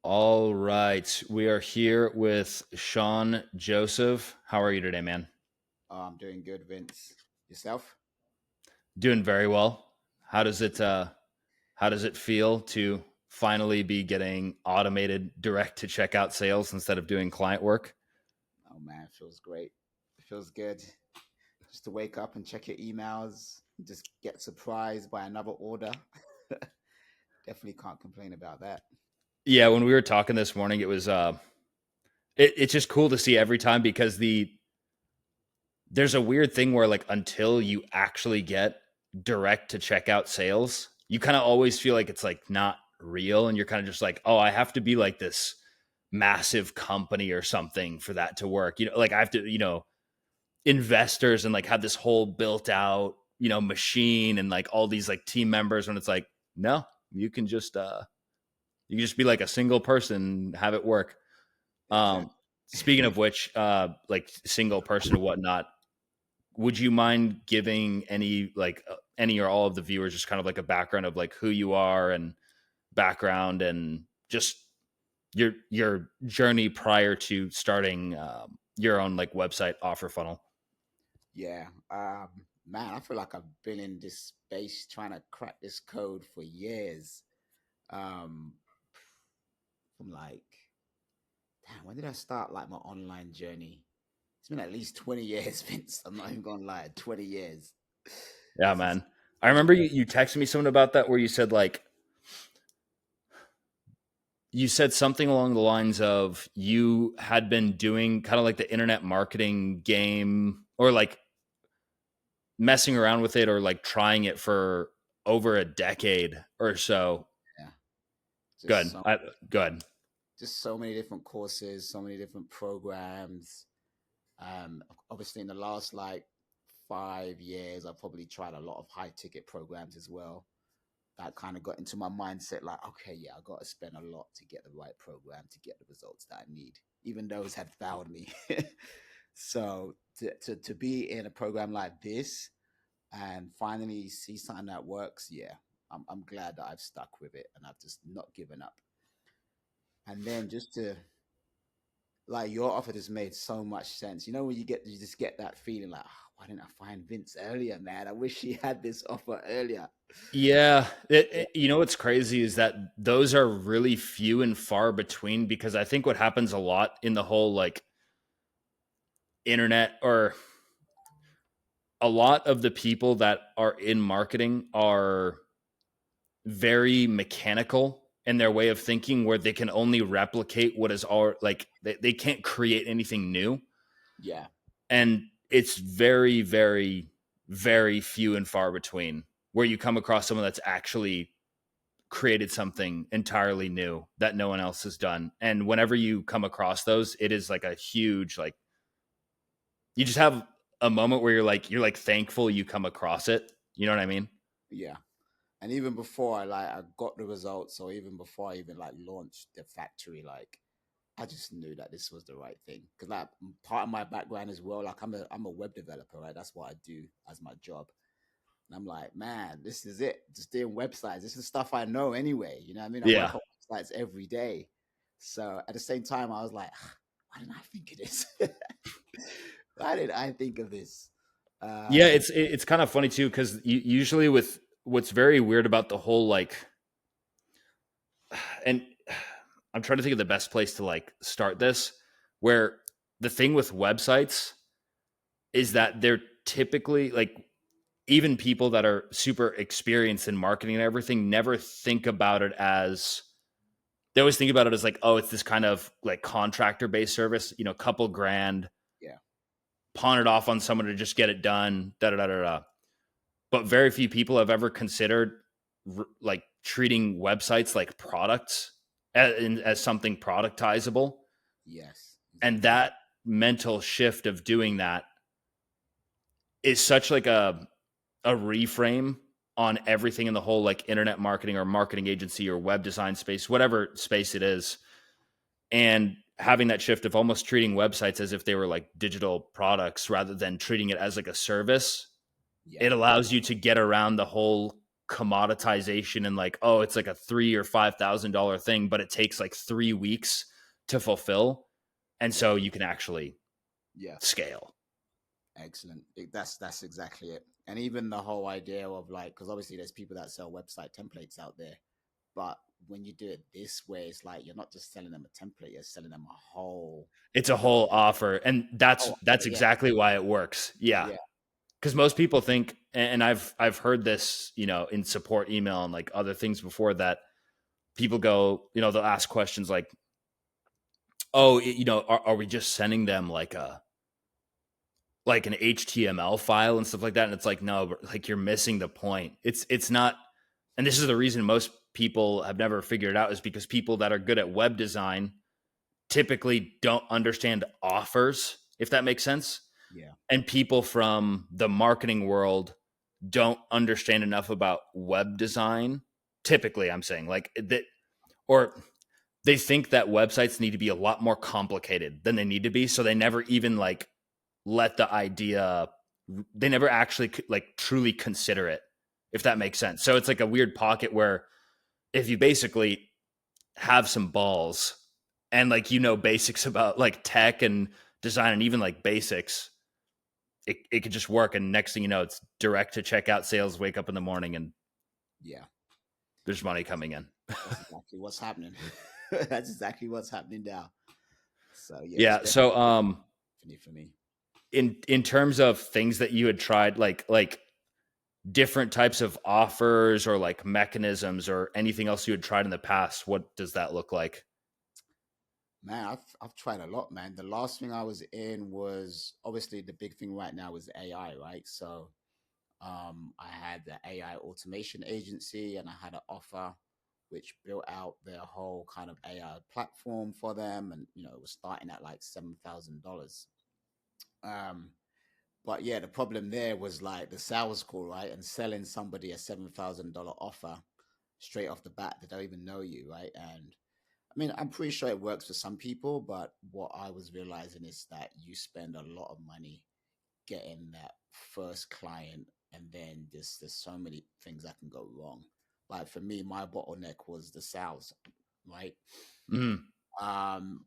All right. We are here with Sean Joseph. How are you today, man? I'm doing good, Vince. Yourself? Doing very well. How does it feel to finally be getting automated direct to checkout sales instead of doing client work? Oh man, it feels great. It feels good just to wake up and check your emails, and just get surprised by another order. Definitely can't complain about that. Yeah, when we were talking this morning, it's just cool to see every time because there's a weird thing where like until you actually get direct to checkout sales, you kind of always feel like it's like not real and you're kind of just like, "Oh, I have to be like this massive company or something for that to work." Like I have to, investors and like have this whole built out, machine and like all these like team members when it's like, "No, you can just be like a single person, have it work." Um Exactly. Speaking of which, like single person and whatnot, would you mind giving any or all of the viewers just kind of like a background of like who you are and background and just your journey prior to starting your own like website offer funnel? Yeah. Man, I feel like I've been in this space trying to crack this code for years. Um, from like, damn, when did I start like my online journey? It's been at least 20 years, Vince. I'm not even gonna lie, 20 years. Yeah, This is man. I remember you texted me something about that where you said something along the lines of you had been doing kind of like the internet marketing game or like messing around with it or like trying it for over a decade or so. yeah, just Good. so Good. just so many different courses, so many different programs. Obviously, in the last like 5 years, I've probably tried a lot of high ticket programs as well. That kind of got into my mindset like, okay, yeah, I got to spend a lot to get the right program to get the results that I need. Even those had failed me. So to be in a program like this and finally see something that works, yeah, I'm glad that I've stuck with it and I've just not given up. And then just to like your offer just made so much sense. You know when you just get that feeling like, "Ah, why didn't I find Vince earlier, man? I wish he had this offer earlier." Yeah. Yeah, What's crazy is that those are really few and far between because I think what happens a lot in the whole like internet or a lot of the people that are in marketing are very mechanical in their way of thinking where they can only replicate what is all like they can't create anything new. yeah, And it's very, very, very few and far between where you come across someone that's actually created something entirely new that no one else has done. And whenever you come across those, it is like a huge like you just have a moment where you're like thankful you come across it. You know what I mean? yeah. And even before I got the results, or even before I even like launched the factory, like I just knew that this was the right thing. Because like part of my background as well, like I'm a web developer, right? That's what I do as my job. And I'm like, man, this is it. Just doing websites. This is stuff I know anyway. You know what I mean? I Yeah. work on websites every day. So at the same time, I was like, why didn't I think of this? Why did I think of this? Yeah, Um, it's kind of funny too because usually with what's very weird about the whole like, and I'm trying to think of the best place to like start this, where the thing with websites is that they're typically like even people that are super experienced in marketing and everything never think about it as they always think about it as like, oh, it's this kind of like contractor based service, couple grand, yeah, pawn it off on someone to just get it done, da da da da da. But very few people have ever considered like treating websites like products as something productizable. yes, And exactly. that mental shift of doing that is such like a reframe on everything in the whole like internet marketing or marketing agency or web design space, whatever space it is. And having that shift of almost treating websites as if they were like digital products rather than treating it as like a service, Yeah, it allows you to get around the whole. commoditization and like, oh, it's like a $3,000 or $5,000 thing, but it takes like 3 weeks to fulfill. And Yeah. so you can actually Yeah. scale. Excellent. That's exactly it. And even the whole idea of like, because obviously there's people that sell website templates out there, but when you do it this way, it's like you're not just selling them a template, you're selling them a whole It's a uh, whole offer. And that's whole that's yeah, exactly why it works. Yeah. yeah, Because most people think, and I've heard this, in support email and like other things before, that people go, they'll ask questions like, oh, are we just sending them like an HTML file and stuff like that? And it's like, no, but like you're missing the point. It's not, and this is the reason most people have never figured it out, is because people that are good at web design typically don't understand offers, if that makes sense. yeah, And people from the marketing world don't understand enough about web design. Typically, I'm saying like that, or they think that websites need to be a lot more complicated than they need to be. So they never even like let the idea, they never actually like truly consider it, if that yeah, makes sense. So it's like a weird pocket where if you basically have some balls and like, basics about like tech and design and even like basics, it could just work. And next thing you know, it's direct to checkout sales, wake up in the morning and yeah. there's money coming in. That's exactly what's happening. That's exactly what's happening now. So yeah, it's Yeah. definitely So for me. in terms of things that you had tried, like different types of offers or like mechanisms or anything else you had tried in the past, what does that look like? Man, I've tried a lot, man. The last thing I was in was obviously the big thing right now is AI, right? So I had the AI automation agency and I had an offer which built out their whole kind of AI platform for them. And, it was starting at like $7,000. Um, but yeah, the problem there was like the sales call, right? And selling somebody a $7,000 offer straight off the bat, they don't even know you, right? And I mean, I'm pretty sure it works for some people, but what I was realizing is that you spend a lot of money getting that first client, and then there's so many things that can go wrong. Like for me, my bottleneck was the sales, right? Mm. Um,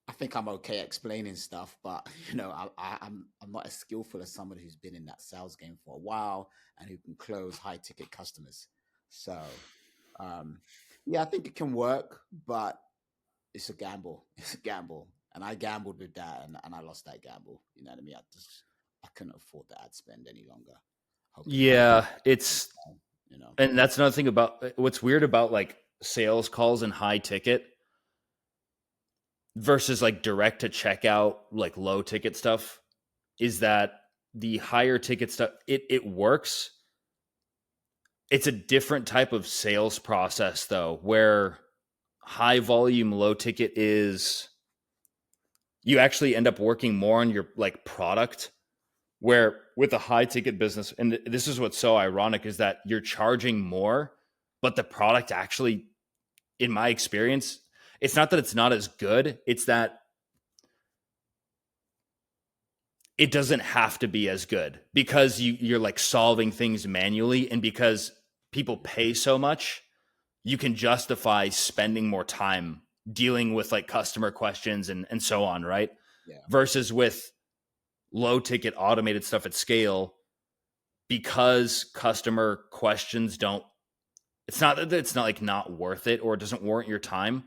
I think I'm okay explaining stuff, but I'm not as skillful as somebody who's been in that sales game for a while and who can close high ticket customers. So, um, yeah, I think it can work, but it's a gamble. It's a gamble, and I gambled with that, and I lost that gamble. You know what I mean? I couldn't afford the ad spend any longer. Hoping that, Yeah, it's, you know, and that's another thing about what's weird about like sales calls and high ticket versus like direct to checkout, like low ticket stuff, is that the higher ticket stuff, it works. It's a different type of sales process though, where high volume, low ticket is, you actually end up working more on your like product, where with a high ticket business, and this is what's so ironic, is that you're charging more, but the product actually, in my experience, it's not that it's not as good, it's that it doesn't have to be as good because you're like solving things manually, and because people pay so much, you can justify spending more time dealing with like customer questions and so on, right? yeah, Versus with low ticket automated stuff at scale, because customer questions don't, it's not that it's not like not worth it or it doesn't warrant your time,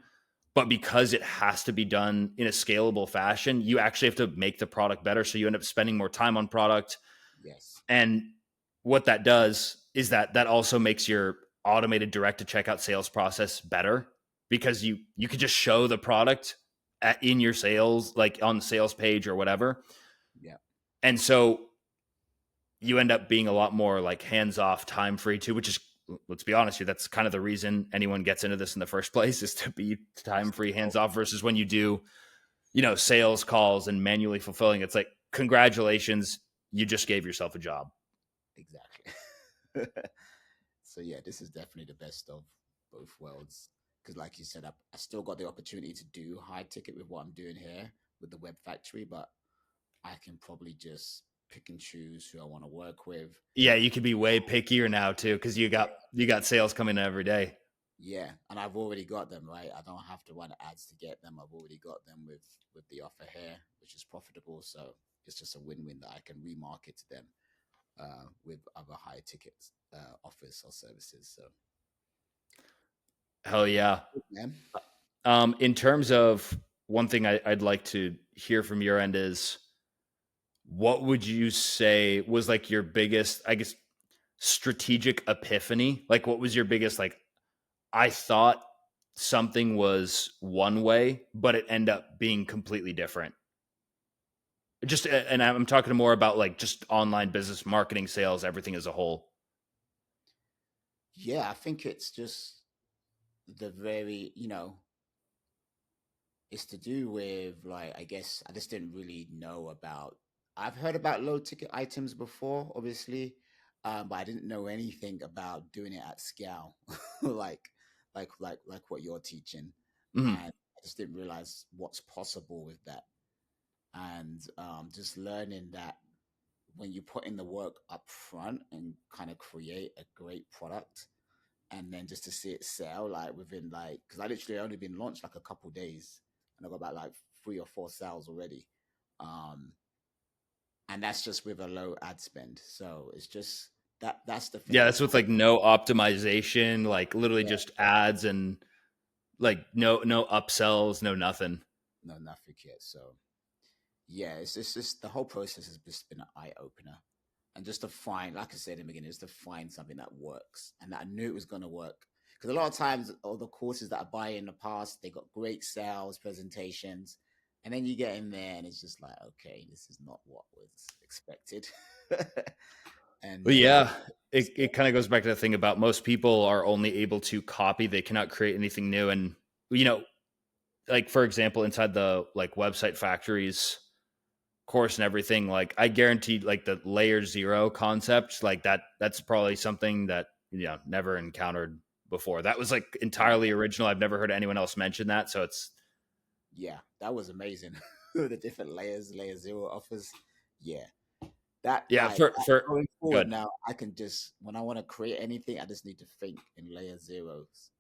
but because it has to be done in a scalable fashion, you actually have to make the product better, so you end up spending more time on product. yes, And what that does is that also makes your automated direct to checkout sales process better, because you could just show the product in your sales, like on the sales page or whatever. yeah, And so you end up being a lot more like hands off, time free too, which is, let's be honest here, that's kind of the reason anyone gets into this in the first place, is to be time it's free, hands oh, off, versus when you do, sales calls and manually fulfilling. It's like, congratulations, you just gave yourself a job. exactly. So yeah, this is definitely the best of both worlds. Because like you said, I still got the opportunity to do high ticket with what I'm doing here with the web factory, but I can probably just pick and choose who I want to work with. Yeah, you could be way pickier now too, because you got sales coming in every day. Yeah, and I've already got them, right. I don't have to run ads to get them. I've already got them with the offer here, which is profitable. So it's just a win-win that I can remarket to them with other high ticket offers or services. So Hell yeah. man, In terms of one thing I'd like to hear from your end is, what would you say was like your biggest, I guess, strategic epiphany? Like, what was your biggest, like, I thought something was one way, but it ended up being completely different? Just, and I'm talking more about like just online business, marketing, sales, everything as a whole. yeah, I think it's just the very, it's to do with like I guess I just didn't really know about. I've heard about low ticket items before, obviously, but I didn't know anything about doing it at scale, like like what you're teaching, Mhm. and I just didn't realize what's possible with that, and just learning that when you put in the work up front and kind of create a great product and then just to see it sell like within like because I literally only been launched like a couple days and I got about like 3 or 4 sales already, um, and that's just with a low ad spend. So it's just that's the thing Yeah, I'm that's with like no optimization, like literally yeah just ads and like no upsells, no nothing. no nothing yet. So yeah, it's just the whole process has just been an eye opener. And just to find, like I said in the beginning, just to find something that works and that I knew it was going to work. Because a lot of times, all the courses that I buy in the past, they got great sales presentations. And then you get in there and it's just like, okay, this is not what was expected. and But yeah, so, it kind of goes back to the thing about most people are only able to copy, they cannot create anything new. And you know, like for example, inside the like website factories course and everything, like I guarantee like the layer zero concept, like that's probably something that never encountered before. That was like yeah, entirely original. I've never heard anyone else mention that. So it's yeah, that was amazing. The different layers, layer zero offers. Yeah, that yeah, like for going forward good. now, I can just when I want to create anything, I just need to think in layer zeros,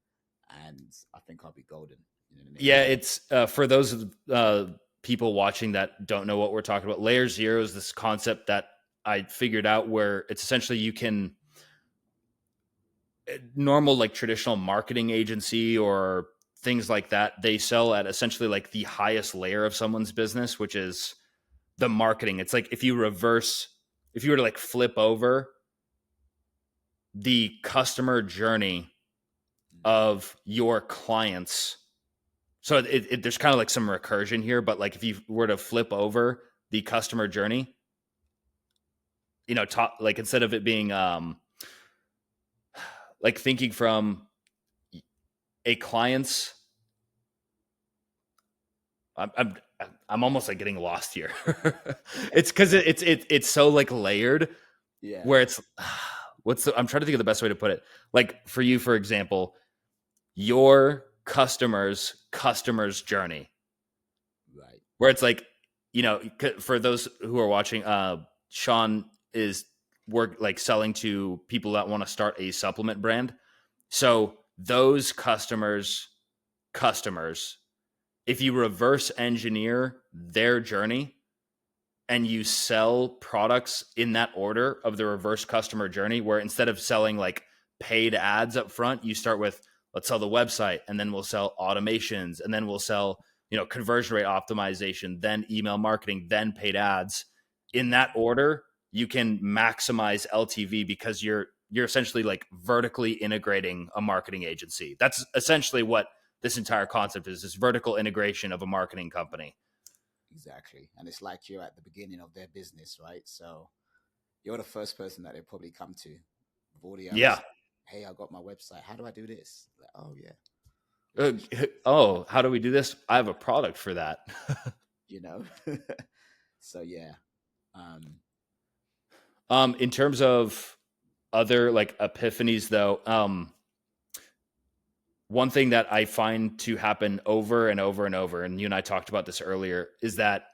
and I think I'll be golden in the near Yeah, future. it's for those people watching that don't know what we're talking about. Layer zero is this concept that I figured out where it's essentially you can normal like traditional marketing agency or things like that, they sell at essentially like the highest layer of someone's business, which is the marketing. It's like if you were to like flip over the customer journey Mm, of your clients. So there's kind of like some recursion here, but like if you were to flip over the customer journey, like instead of it being like thinking from a client's, I'm I'm almost like getting lost here. It's because it's so like layered yeah, where it's I'm trying to think of the best way to put it. Like for you, for example, your customer's journey, right. where it's like, for those who are watching, Sean is work like selling to people that want to start a supplement brand. So those customers, if you reverse engineer their journey and you sell products in that order of the reverse customer journey, where instead of selling like paid ads up front, you start with, let's sell the website, and then we'll sell automations, and then we'll sell conversion rate optimization, then email marketing, then paid ads. In Mm, that order, you can maximize LTV because you're essentially like vertically integrating a marketing agency. That's essentially what this entire concept is vertical integration of a marketing company. exactly. And it's like you're at the beginning of their business, right? So you're the first person that they probably come to with all the other Yeah. stuff. Hey, I got my website. How do I do this? Like, oh yeah, let Uh, me, oh, how do we do this? I have a product for that. you know. So yeah, um, In terms of other like epiphanies, though, one thing that I find to happen over and over and over, and you and I talked about this earlier, is that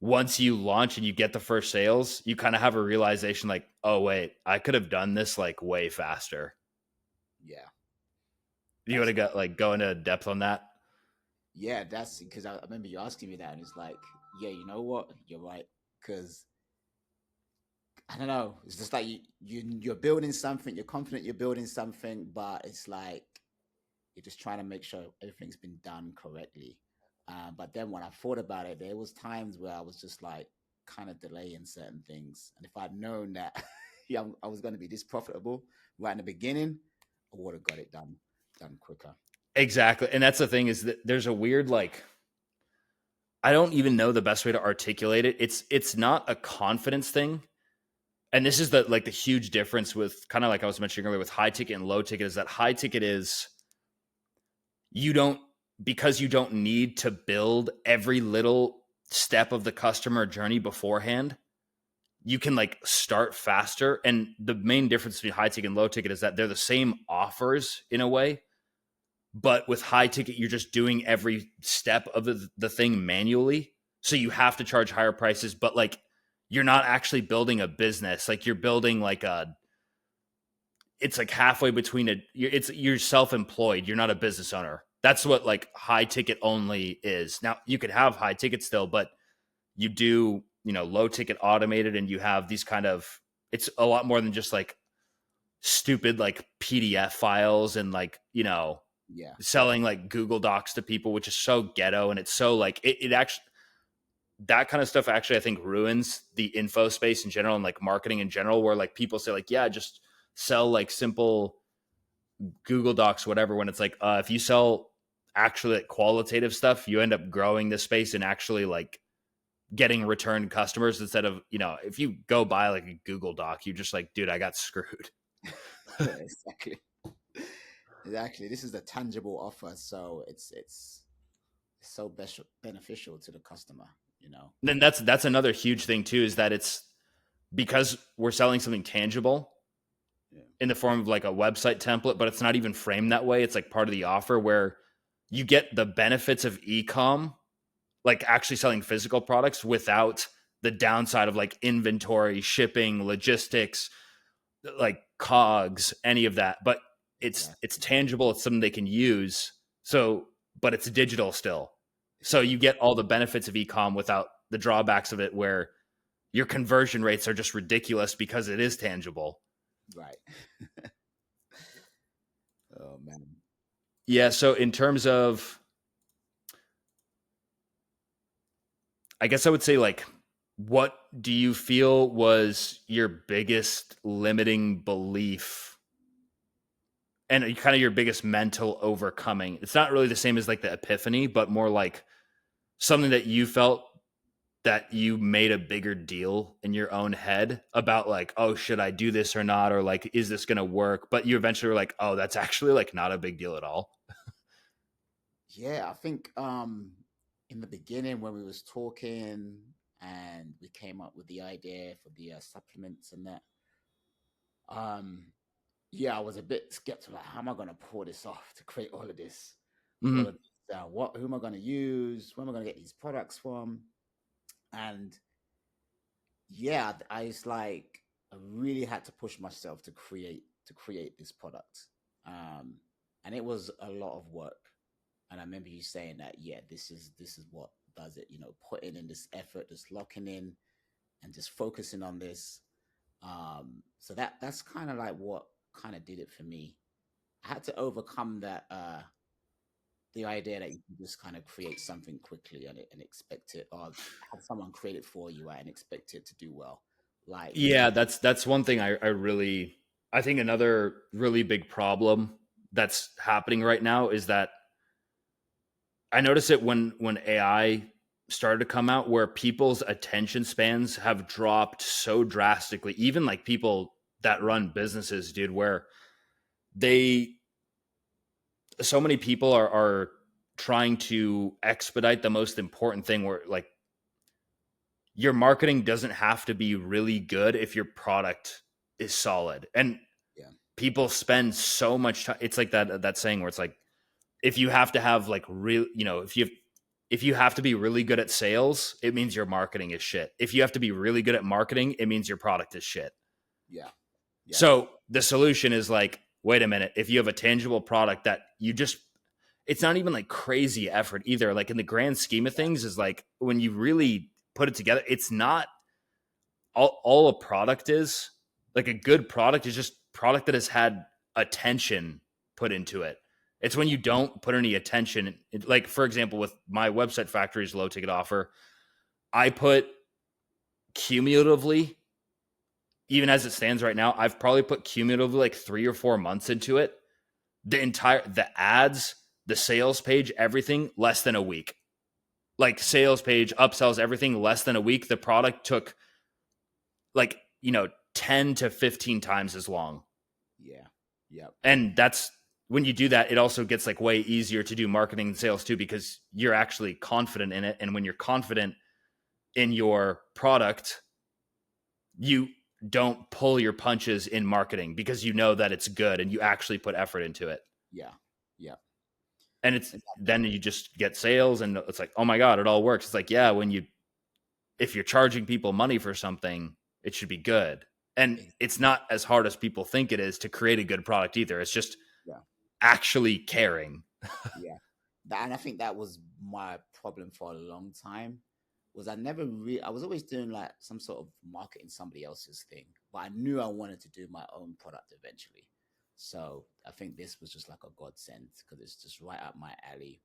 once you launch and you get the first sales, you kind of have a realization like, oh wait, I could have done this like way faster. Yeah, You would that's have got like go into depth on that. yeah, that's because I remember you asking me that, and it's like, yeah, you know what, you're right. Because I don't know, it's just like you're building something, you're confident you're building something, but it's like you're just trying to make sure everything's been done correctly. But then when I thought about it, there was times where I was just like kind of delaying certain things, and if I'd known that yeah, I was going to be this profitable right in the beginning, I would have got it done quicker. Exactly. And that's the thing is that there's a weird like I don't even know the best way to articulate it. It's not a confidence thing. And this is the like the huge difference with kind of like I was mentioning earlier with high ticket and low ticket is that high ticket is you don't because you don't need to build every little step of the customer journey beforehand. You can like start faster. And the main difference between high ticket and low ticket is that they're the same offers in a way, but with high ticket you're just doing every step of the thing manually, so you have to charge higher prices, but like you're not actually building a business, like you're building like a it's like halfway between you're self-employed, you're not a business owner. That's what like high ticket only is. Now you could have high ticket still, but you do, low ticket automated, and you have these kind of it's a lot more than just like stupid like PDF files and like, Yeah, selling like Google Docs to people, which is so ghetto. And it's so like it actually that kind of stuff actually I think ruins the info space in general and like marketing in general, where like people say like, yeah, just sell like simple Google Docs, whatever, when it's like if you sell actually like qualitative stuff, you end up growing the space and actually like getting return customers instead of, if you go buy like a Google Doc, you're just like, dude, I got screwed. yeah, exactly, exactly. This is a tangible offer, so it's so beneficial to the customer. You know. Then that's another huge thing too, is that it's because we're selling something tangible Yeah. in the form of like a website template, but it's not even framed that way. It's like part of the offer where you get the benefits of e-com, like actually selling physical products without the downside of like inventory, shipping, logistics, like cogs, any of that. But it's Exactly. tangible, it's something they can use. So, but it's digital still. It's So still you get all the benefits of e-com without the drawbacks of it, where your conversion rates are just ridiculous because it is tangible. right. Oh man. Yeah. So in terms of, I guess I would say like, what do you feel was your biggest limiting belief and kind of your biggest mental overcoming? It's not really the same as like the epiphany, but more like something that you felt that you made a bigger deal in your own head about like, oh, should I do this or not? Or like, is this going to work? But you eventually were like, oh, that's actually like not a big deal at all. Yeah, I think in the beginning when we was talking and we came up with the idea for the supplements and that, um yeah, I was a bit skeptical, like how am I going to pull this off to create all Mm-hmm. of this, what who am I going to use, where am I going to get these products from? And yeah, I was like, I really had to push myself to create this product, um, and it was a lot of work. And I remember you saying that, yeah, this is what does it. Putting in this effort, just locking in, and just focusing on this. So that's kind of like what kind of did it for me. I had to overcome that the idea that you can just kind of create something quickly and expect it, or have someone create it for you, right, and expect it to do well. Like, Yeah, that's one thing I really I think another really big problem that's happening right now is that I notice it when AI started to come out, where people's attention spans have dropped so drastically. Even like people that run businesses, dude, where they so many people are trying to expedite the most important thing, where like your marketing doesn't have to be really good if your product is solid. And yeah, people spend so much time. It's like that saying where it's like if you have to have like real, if you have if you have to be really good at sales, it means your marketing is shit. If you have to be really good at marketing, it means your product is shit. Yeah. Yeah. So the solution is like, wait a minute, if you have a tangible product that you just, it's not even like crazy effort either. Like in the grand scheme of Yeah. things, is like when you really put it together, it's not all a product is. Like a good product is just product that has had attention put into it. It's when Yeah. you don't put any attention, like for example, with my website factory's low ticket offer, I put cumulatively, even as it stands right now, I've probably put cumulatively like 3 or 4 months into it. The ads, the sales page, everything less than a week. Like sales page, upsells, everything less than a week. The product took like, 10 to 15 times as long. Yeah. Yep. And that's when you do that, it also gets like way easier to do marketing and sales too, because you're actually confident in it. And when you're confident in your product, you don't pull your punches in marketing because you know that it's good and you actually put effort into it. Yeah. Yeah. And it's Exactly. then you just get sales and it's like, oh my God, it all works. It's like, yeah, if you're charging people money for something, it should be good. And it's Exactly. not as hard as people think it is to create a good product either. It's just Yeah. actually caring. Yeah. And I think that was my problem for a long time. Was I never really, I was always doing like some sort of marketing somebody else's thing, but I knew I wanted to do my own product eventually. So I think this was just like a godsend because it's just right up my alley.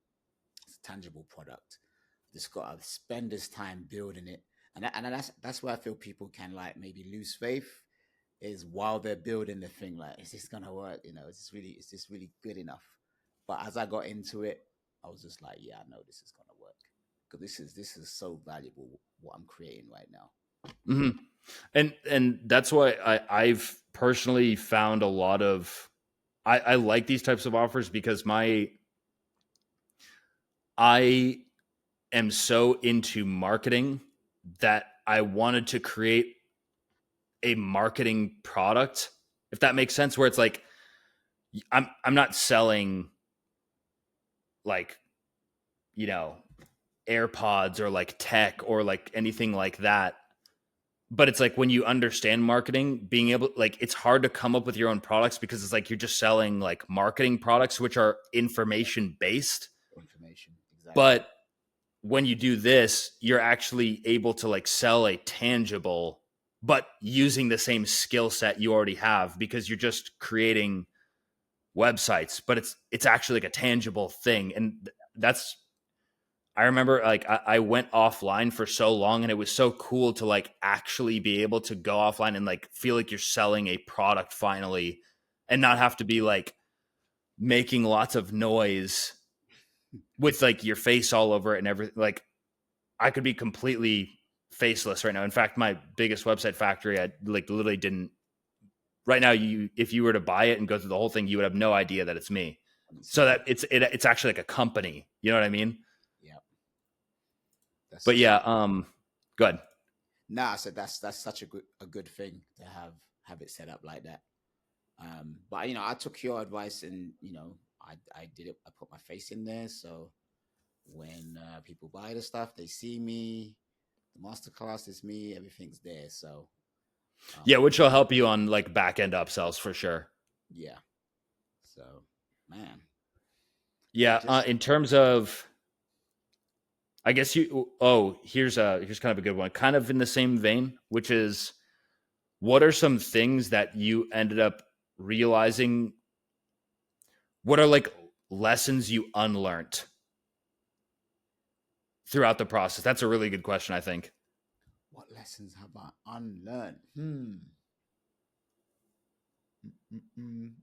It's a tangible product. Just got to spend this time building it, and that's where I feel people can like maybe lose faith is while they're building the thing. Like, is this gonna work? Is this really good enough? But as I got into it, I was just like, yeah, I know this is gonna work because this is so valuable what I'm creating right now. Hmm. And that's why I've personally found a lot of I like these types of offers because I am so into marketing that I wanted to create a marketing product, if that makes sense, where it's like I'm not selling like, you know, AirPods or like tech or like anything like that. But it's like when you understand marketing, being able, like, it's hard to come up with your own products because it's like you're just selling like marketing products, which are Yeah, information based. information exactly. But when you do this, you're actually able to like sell a tangible, but using the same skill set you already have because you're just creating websites, but it's actually like a tangible thing. And that's, I remember like I went offline for so long and it was so cool to like actually be able to go offline and like feel like you're selling a product finally and not Yeah, have to be like making lots of noise with like your face all over it and everything. Like I could be completely faceless right now. In fact, my biggest website factory, I like literally didn't. Right now, if you were to buy it and go through the whole thing, you would have no idea that it's me. it's So you. that it's actually like a company. You know what I mean? Yeah, But that's yeah, good. nah. So that's such a good thing to have it set up like that. But I took your advice and I did it. I put my face in there. So when people buy the stuff, they see me. The masterclass is me. Everything's there. So Yeah, um, which will help you on like back end upsells for sure. yeah. So man, I Yeah, just in terms of, I guess you. Oh, here's kind of a good one, kind of in the same vein, which is, what are some things that you ended up realizing? What are like lessons you unlearned throughout the process? That's a really good question, I think. what lessons have I unlearned?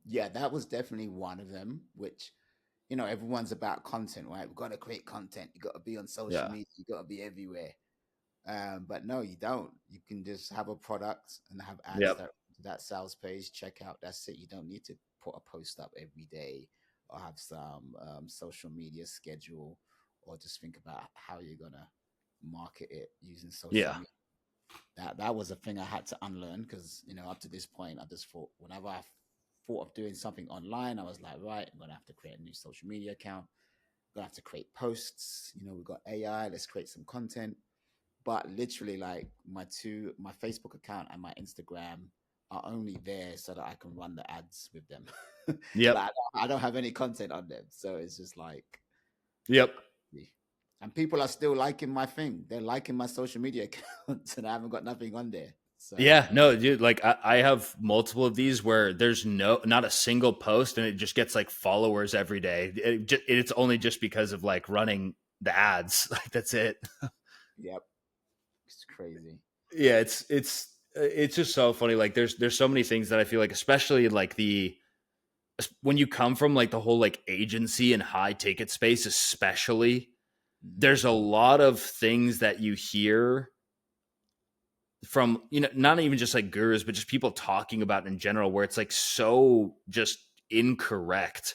Yeah, that was definitely one of them. Which everyone's about content, right? We've got to create content. You got to be on social Yeah. media. You got to be everywhere. But no, you don't. You can just have a product and have ads Yep. that sales page, check out. That's it. You don't need to put a post up every day or have some social media schedule or just think about how you're gonna market it using social Yeah. media. That was a thing I had to unlearn because up to this point I just thought whenever I thought of doing something online, I was like, right, I'm gonna have to create a new social media account, gonna have to create posts. We've got AI. Let's create some content. But literally, like my Facebook account and my Instagram are only there so that I can run the ads with them. Yep. Like I don't have any content on them, so it's just like, Yep. and people are still liking my thing. They're liking my social media accounts, and I haven't got nothing on there. So Yeah, no, dude, like I have multiple of these where there's not a single post and it just gets like followers every day. It's only just because of like running the ads. Like that's it. yep, it's crazy. Yeah, it's just so funny. Like there's so many things that I feel like, especially like when you come from like the whole like agency and high ticket space, especially, Mhm. there's a lot of things that you hear from, not even just like gurus, but just people talking about in general, where it's like so just incorrect.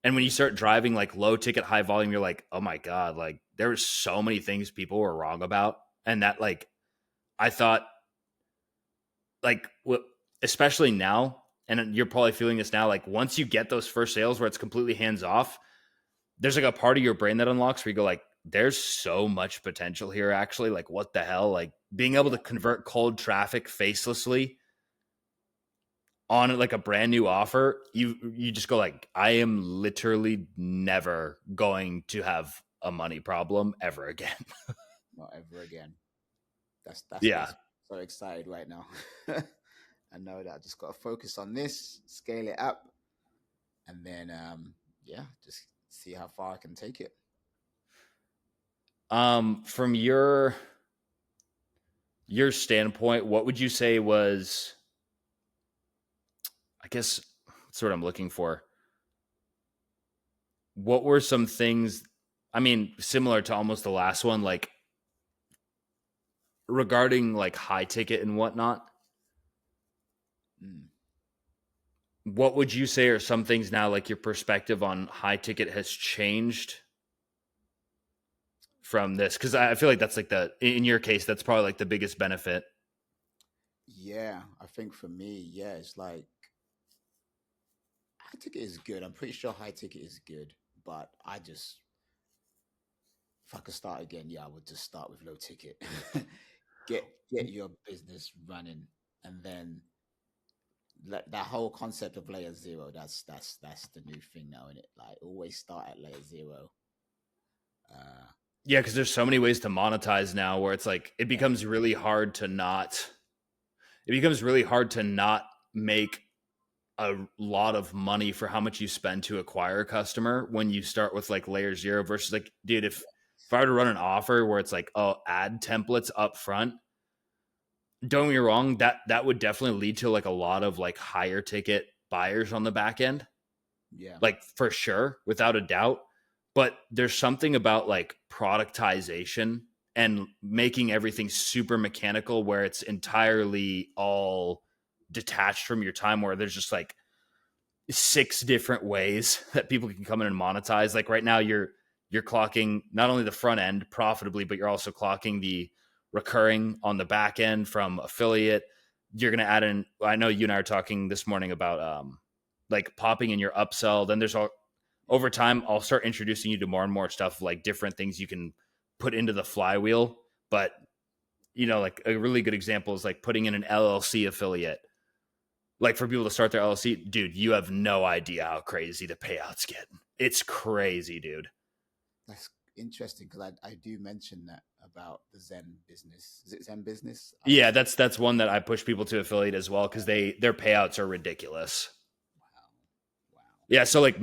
And when you start driving like low ticket, high volume, you're like, oh my God, like there were so many things people were wrong about. And that like, I thought like, especially now, and you're probably feeling this now, like once you get those first sales where it's completely hands off, there's like a part of your brain that unlocks where you go like, there's so much potential here actually. Like what the hell? Like being able Yeah, to convert cold traffic facelessly on like a brand new offer, you just go like, I am literally never going to have a money problem ever again. not ever again. That's Yeah. what's so excited right now. I know that I just got to focus on this, scale it up, and then yeah, just see how far I can take it. From your standpoint, what would you say was, I guess that's what I'm looking for. What were some things, I mean, similar to almost the last one, like regarding like high ticket and whatnot, Mm. what would you say are some things now, like your perspective on high ticket has changed from this? Because I feel like that's like in your case, that's probably like the biggest benefit. Yeah, I think for me, yeah, it's like high ticket is good. I'm pretty sure high ticket is good, but if I could start again, yeah, I would just start with low ticket. Get your business running, and then that whole concept of layer zero. That's the new thing now, in it. Like always start at layer zero. Uh, Yeah, because there's so many ways to monetize now where it's like yeah, it becomes really hard to not make a lot of money for how much you spend to acquire a customer when you start with like layer zero versus like, dude, if I were to run an offer where it's like, oh, add templates up front, don't get me wrong, that would definitely lead to like a lot of like higher ticket buyers on the back end, yeah, like for sure, without a doubt. But there's something about like productization and making everything super mechanical where it's entirely all detached from your time, where there's just like six different ways that people can come in and monetize. Like right now, you're clocking not only the front end profitably, but you're also clocking the recurring on the back end from affiliate. You're going to add in. I know you and I are talking this morning about like popping in your upsell. Then there's all yeah, over time. I'll start introducing you to more and more stuff, like different things you can put into the flywheel. But like a really good example is like putting in an LLC affiliate, like for people to start their LLC, dude, you have no idea how crazy the payouts get. It's crazy, dude. that's interesting because I do mention that about the Zen business. Is it Zen business? I Yeah, mentioned. that's one that I push people to affiliate as well because their payouts are ridiculous. Wow, wow. Yeah, so like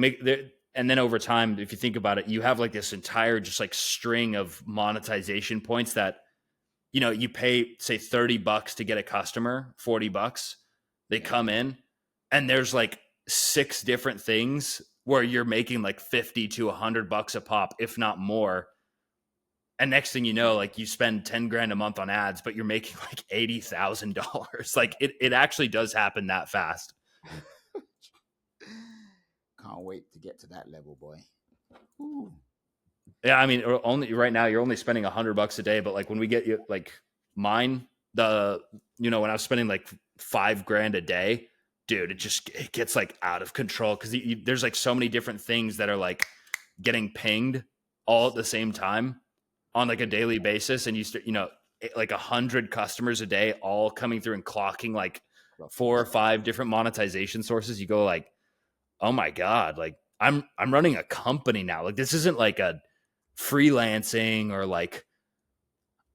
and then over time, if you think about it, you have like this entire just like string of monetization points that you pay say $30 to get a customer, $40. They Yeah, come in and there's like six different things where you're making like 50 to $100 a pop, if not more. And next thing you know, like you spend 10 grand a month on ads, but you're making like $80,000. Like it actually does happen that fast. can't wait to get to that level, boy. Ooh. Yeah, I mean, only right now you're only spending $100 a day, but like when we get you like mine, when I was spending like 5 grand a day, dude, it gets like out of control because there's like so many different things that are like getting pinged all at the same time on like a daily basis, and you start, like 100 customers a day, all coming through and clocking like four or five different monetization sources, you go like, oh my God, like I'm running a company now. Like this isn't like a freelancing or like,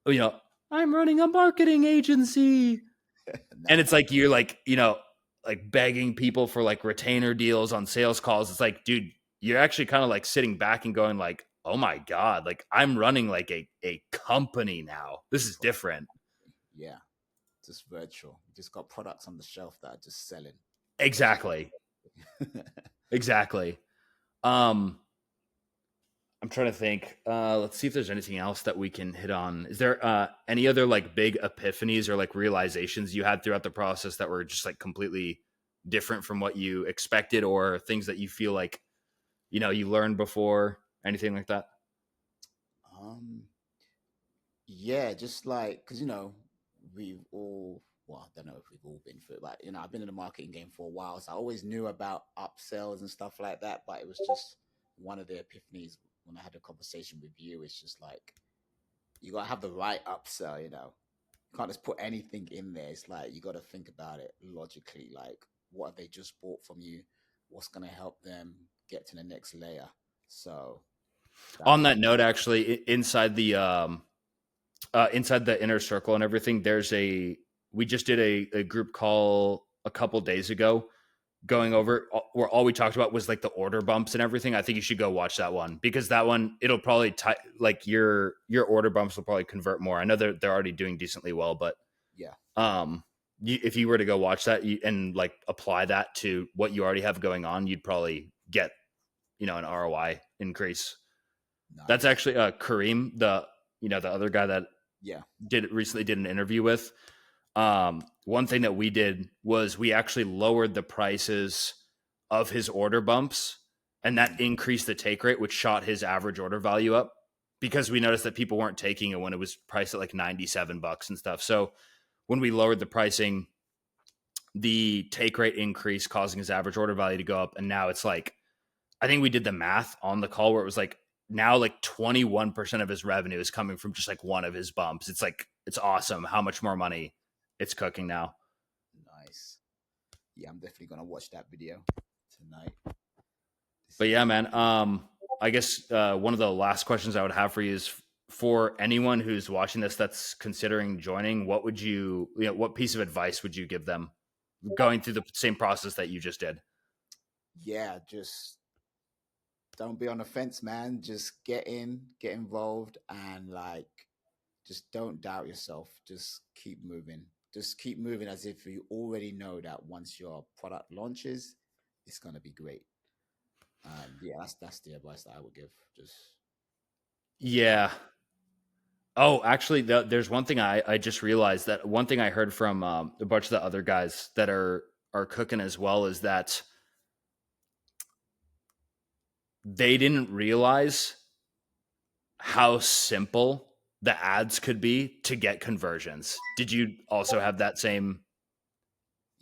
you know, I'm running a marketing agency. And Nah, it's like you're like, like begging people for like retainer deals on sales calls. It's like, dude, you're actually kind of like sitting back and going like, oh my God, like I'm running like a company now. This is different. yeah, just virtual. You just got products on the shelf that are just selling. Just Exactly. Exactly. Um, I'm trying to think. Let's see if there's anything else that we can hit on. Is there any other like big epiphanies or like realizations you had throughout the process that were just like completely different from what you expected, or things that you feel like you learned before, anything like that? um, yeah, just like because we've all, well, I don't know if we've all been through it, but I've been in the marketing game for a while, so I always knew about upsells and stuff like that. But it was just one of the epiphanies when I had a conversation with you. It's just like you gotta have the right upsell. You can't just put anything in there. It's like you got to think about it logically. Like, what have they just bought from you? What's gonna help them get to the next layer? So that On was that note, actually, inside the inner circle and everything, we just did a group call a couple days ago, going over where all we talked about was like the order bumps and everything. I think you should go watch that one, because that one, it'll probably like your order bumps will probably convert more. I know they're already doing decently well, but yeah, um if you were to go watch that, and like apply that to what you already have going on, you'd probably get an ROI increase. That's nice. actually Kareem, the other guy that Yeah, did an interview with. One thing that we did was we actually lowered the prices of his order bumps, and that mm, increased the take rate, which shot his average order value up, because we noticed that people weren't taking it when it was priced at like $97 and stuff. So when we lowered the pricing, the take rate increased, causing his average order value to go up. And now it's like, I think we did the math on the call where it was like, now like 21% of his revenue is coming from just like one of his bumps. It's like, it's awesome how much more money it's cooking now. nice. Yeah, I'm definitely gonna watch that video tonight to But see yeah, how. man, I guess one of the last questions I would have for you is, for anyone who's watching this that's considering joining, what piece of advice would you give them going through the same process that you just did? Yeah, just don't be on the fence, man. Just get in, get involved, and like, just don't doubt yourself. Just keep moving. Just keep moving as if you already know that once your product launches, it's gonna be great. And yeah, that's the advice that I would give. Just Yeah. Oh, actually, there's one thing I just realized, that one thing I heard from a bunch of the other guys that are cooking as well, is that they didn't realize how simple the ads could be to get conversions. Did you also have that same?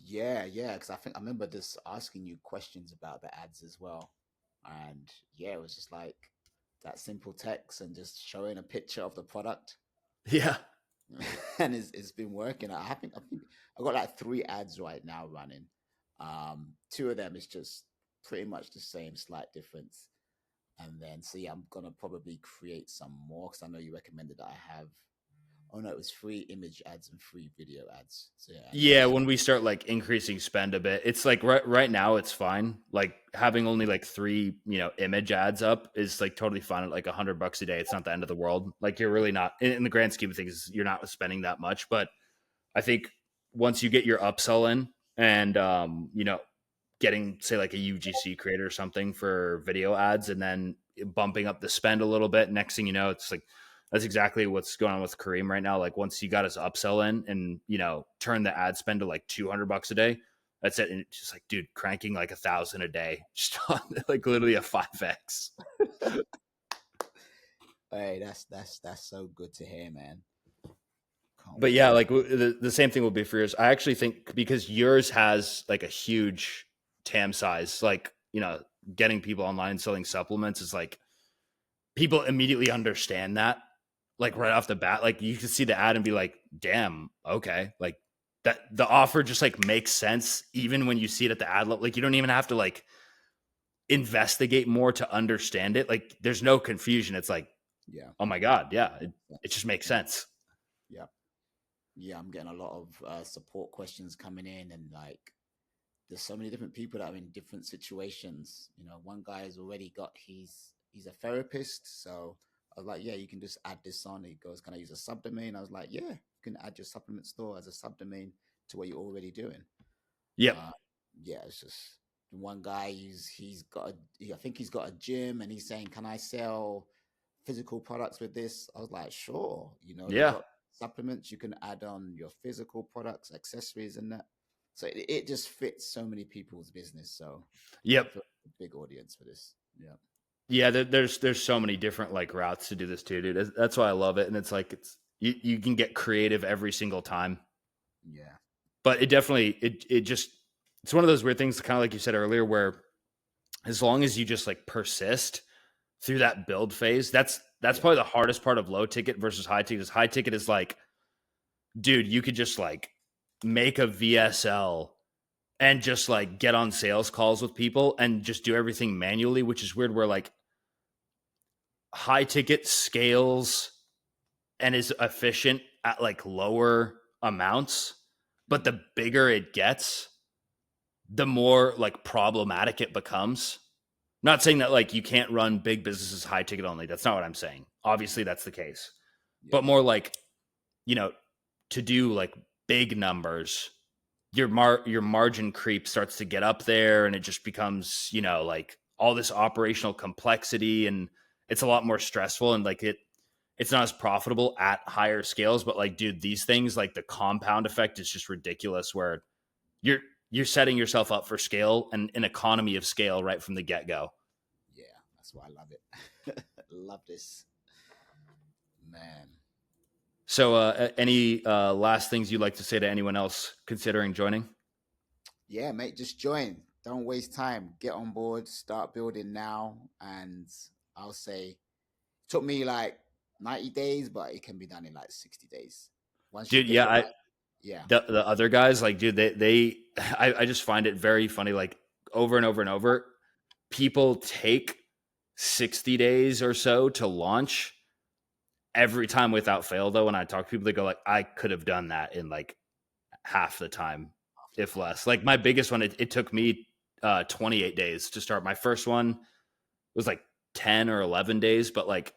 yeah, because I think I remember just asking you questions about the ads as well, and yeah, it was just like that simple text and just showing a picture of the product, Yeah. and it's been working. I think I got like three ads right now running. Two of them is just pretty much the same, slight difference. And then, so yeah, I'm gonna probably create some more because I know you recommended that I have. Oh no, it was free image ads and free video ads. So yeah, I need to Yeah, just. when we start like increasing spend a bit, it's like right now it's fine. Like having only like three, image ads up is like totally fine at like $100 a day. It's not the end of the world. Like you're really not, in the grand scheme of things, you're not spending that much. But I think once you get your upsell in, and getting, say, like a UGC creator or something for video ads, and then bumping up the spend a little bit, next thing you know, it's like, that's exactly what's going on with Kareem right now. Like once he got his upsell in, and turn the ad spend to like $200 a day, that's it. And it's just like, dude, cranking like 1,000 a day, just on like literally a 5x. Hey, that's so good to hear, man. Can't But yeah, wait. like the same thing will be for yours. I actually think, because yours has like a huge TAM size, like, getting people online and selling supplements is like people immediately understand that, like right off the bat. Like you can see the ad and be like, damn, okay. Like that the offer just like makes sense even when you see it at the ad level. Like you don't even have to like investigate more to understand it. Like there's no confusion. It's like, Yeah. oh my God, yeah, it just makes Yeah. sense. Yeah. Yeah. I'm getting a lot of support questions coming in, and like, there's so many different people that are in different situations. You know, one guy has already got he's a therapist, so I was like, yeah, you can just add this on. He goes, can I use a subdomain? I was like, yeah, you can add your supplement store as a subdomain to what you're already doing. Yep. Uh, yeah, it's just one guy. He's got I think he's got a gym, and he's saying, can I sell physical products with this? I was like, sure. You know, you Yeah. got supplements, you can add on your physical products, accessories, and that. So it just fits so many people's business. So I Yep. feel like a big audience for this. Yeah. Yeah. There's so many different like routes to do this too, dude. That's why I love it. And it's like, you can get creative every single time, Yeah. but it definitely, it just, it's one of those weird things, kind of like you said earlier, where as long as you just like persist through that build phase, that's Yeah. probably the hardest part of low ticket versus high ticket. Is high ticket is like, dude, you could just like make a VSL and just like get on sales calls with people and just do everything manually, which is weird. Where like high ticket scales and is efficient at like lower amounts, but Mm. the bigger it gets, the more like problematic it becomes. I'm not saying that like you can't run big businesses high ticket only. That's not what I'm saying. Obviously, that's the case, Yeah. but more like, you know, to do like big numbers, your margin creep starts to get up there, and it just becomes, you know, like all this operational complexity, and it's a lot more stressful, and like it's not as profitable at higher scales. But like, dude, these things, like the compound effect is just ridiculous, where you're you're setting yourself up for scale and an economy of scale right from the get-go. Yeah. That's why I love it. Love this, man. So any last things you'd like to say to anyone else considering joining? Yeah, mate, just join. Don't waste time. Get on board, start building now. And I'll say, took me like 90 days, but it can be done in like 60 days. Once you Dude, get it yeah, right. Yeah. the other guys, like, dude, they I just find it very funny, like over and over and over, people take 60 days or so to launch every time without fail. Though when I talk to people, they go like, I could have done that in like half the time, Half the if time. less. Like my biggest one, it took me 28 days to start. My first one was like 10 or 11 days, but like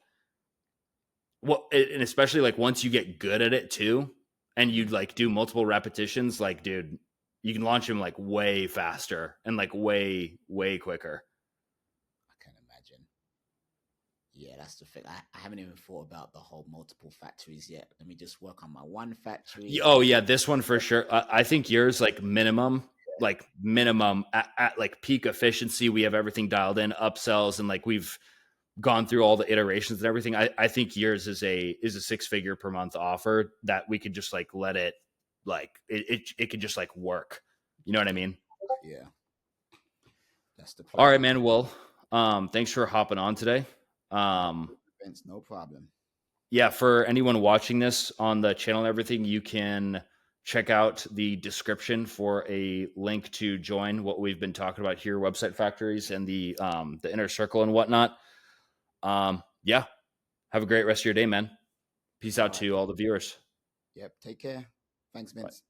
what, and especially like once you get good at it too, and you Mm, like do multiple repetitions, like, dude, you can launch them like way faster and like way quicker. I can imagine. Yeah, that's the thing. I haven't even thought about the whole multiple factories yet. Let me just work on my one factory. Oh yeah, this one for sure. I think yours like minimum at like peak efficiency. We have everything dialed in, upsells, and like we've gone through all the iterations and everything. I think yours is a 6-figure per month offer that we could just like let it, like it could just like work. You know what I Yeah, mean? yeah, that's the All right, plan. man. Well, thanks for hopping on today. No, Um, Vince, no problem. yeah, for anyone watching this on the channel and everything, you can check out the description for a link to join what we've been talking about here, website factories and the inner circle and whatnot. Yeah, have a great rest of your day, man. Peace All out right. to all the viewers. Yep. Take care. Thanks, Bye. Vince.